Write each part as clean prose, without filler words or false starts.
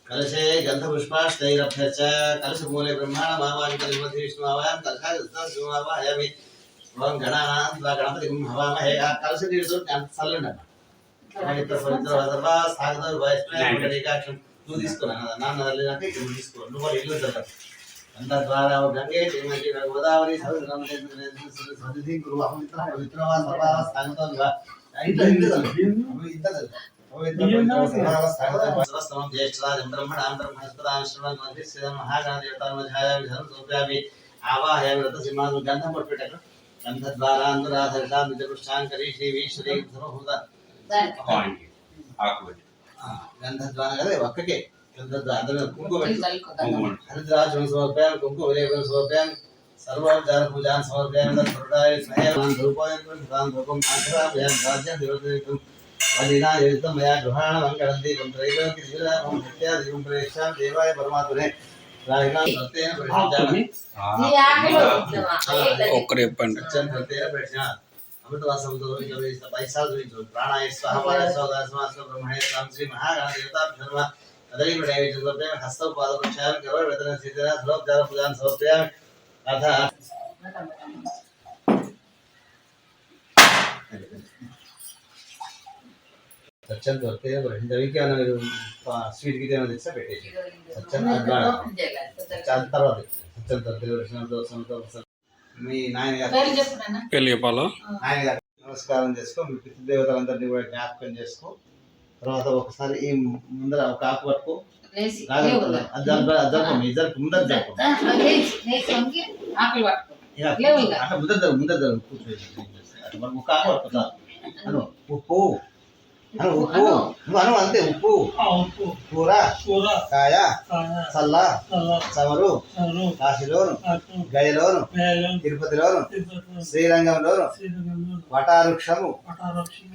कलशे गन्धपुष्पाष्टैरभ्यर्च कलशमूले ब्रह्माणमावामि कलिमध्ये विष्णुमावायां कलशायुक्तशिवमावाहयामि ओं गणानां त्वा गणपतिं हवामहे कलशनीरु చల్లండి పవిత్ర పవిత్ర వదర్వా సాగద వైష్ణవ మండలికాక్షం నువ్వు తీసుకున్నా నాన్న వెళ్ళినాక ఇక్కడ తీసుకో నువ్వు కూడా ఇల్లు చల్లండి అంత ద్వారా గంగే శ్రీమతి గోదావరి సరస్వతి గురు అమిత్ర పవిత్రవా సర్వా సాగద ఇంత ఇంత सर्वस्तमं ज्येष्ठराजं ब्रह्मणां ब्रह्मणस्पदां श्रवणमधिष्ठितं महागणदेवतामध्याय विधर्म सोप्यामि आवाहयामि रथसिंहासनं गन्धं पट्टु गन्धद्वारा अनुराधरितां निजपृष्ठां करी श्रीवीश्वरी सर्वभूत गन्धद्वारा कदे ఒక్కకే गन्धद्वारा कुंकुम हरिद्राजं समर्पयामि कुंकुम विलेपनं समर्पयामि सर्वोपचार पूजां समर्पयामि तत्पुरुषाय स्नेहं धूपोऽयं प्रदानं धूपं आचरामि राज्यं देवतेकं वलिना युक्तं मया गृहाण मंगलं दीपं त्रैलोक्य दिव्यदापं नित्या दीपं प्रेष्ठां देवाय परमात्मने राहिना सत्येन परिशुद्धामि ओकरे पंड सत्येन सत्येन प्रेष्ठा अमृतवासं दोविजोहि पैसाल दोविजो प्राणाय स्वाहा पादाय स्वाहा स्वाहा ब्रह्मणे स्वाहा श्री महागणदेवता धर्म तदैव दैवे चतुर्थे हस्तौ पादप्रक्षालनं करोमि वेदना सिद्धना सर्वोपचार पूजां समर्पयामि अथ सच्चन करते हैं हिंदवी क्या ना स्वीट की देना देखा बेटे सच्चन अगला चार तरह सच्चन करते हैं रचना तो समझो मी नाइन पेल చెప్పాలా నాయన నమస్కారం చేసుకో మీ పితృదేవతలందరినీ కూడా జ్ఞాపకం చేసుకో తర్వాత ఒకసారి ఈ ముందర ఒక ఆకు పట్టుకో అద్దం ఇద్దరు ముందర జరుపు ముందర కూర్చోండి అట్లా మరి ఒక ఆకు పట్టుకో అను ఉప్పు ఉప్పు అను అంతే ఉప్పు కూర కాయ చల్ల చమరు కాశీలోను గయలోను తిరుపతిలోను శ్రీరంగంలోను వటావృక్షము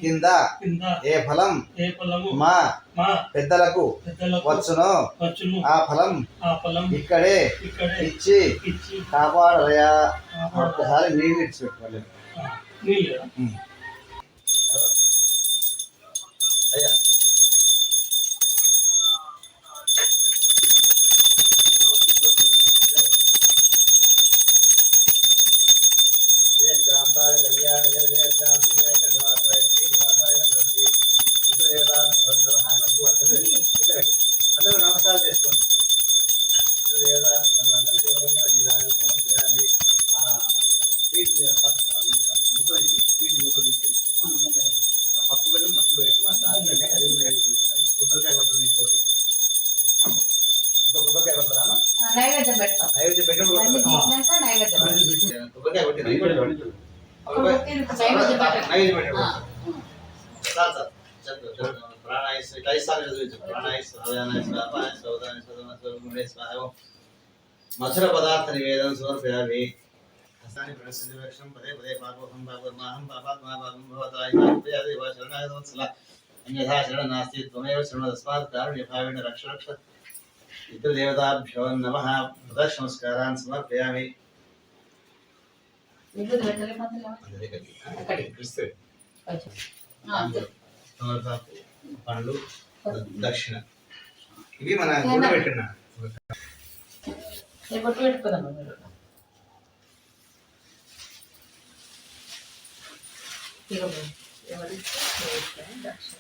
కింద ఏ ఫలం మా పెద్దలకు వచ్చునో ఆ ఫలం ఇక్కడే ఇచ్చి కాపాడయా ఒక్కసారి నీళ్ళు ఇచ్చి పెట్టుకోలేదు అయ్యా అందరూ నమస్కారం చేసుకోండి స్వీట్ మూత తీసి పప్పు బెల్లం పక్కన పెట్టు అది కొబ్బరికాయ కొట్టడం ఇంకోటి ఇంకో కొబ్బరికాయ కొట్టరా నైవేద్యం పెట్టు కొబ్బరికాయ కొట్టి నైవేద్యం పెట్టు సార్ ప్రాణాయ కైసారి ప్రాణాయ స్వాహాయ స్వాహాయ సౌదాయ సౌదాయ స్వాహాయ మధుర పదార్థ నివేదన సమర్పయామి हस्तानि प्रणश्यति वक्षं पदे पदे पापोऽहं पापमाहं पापात्मा पापं भवताय देव शरणाय वत्सला अन्यथा शरणं नास्ति त्वमेव शरणदस्मात् कारुण्यभावेन रक्ष रक्ष पितृदेवताभ्यो नमः प्रदक्षिणमस्कारान् समर्पयामि పండ్లు దక్షిణ ఇవి మన గుడి పెట్టిన దక్షిణ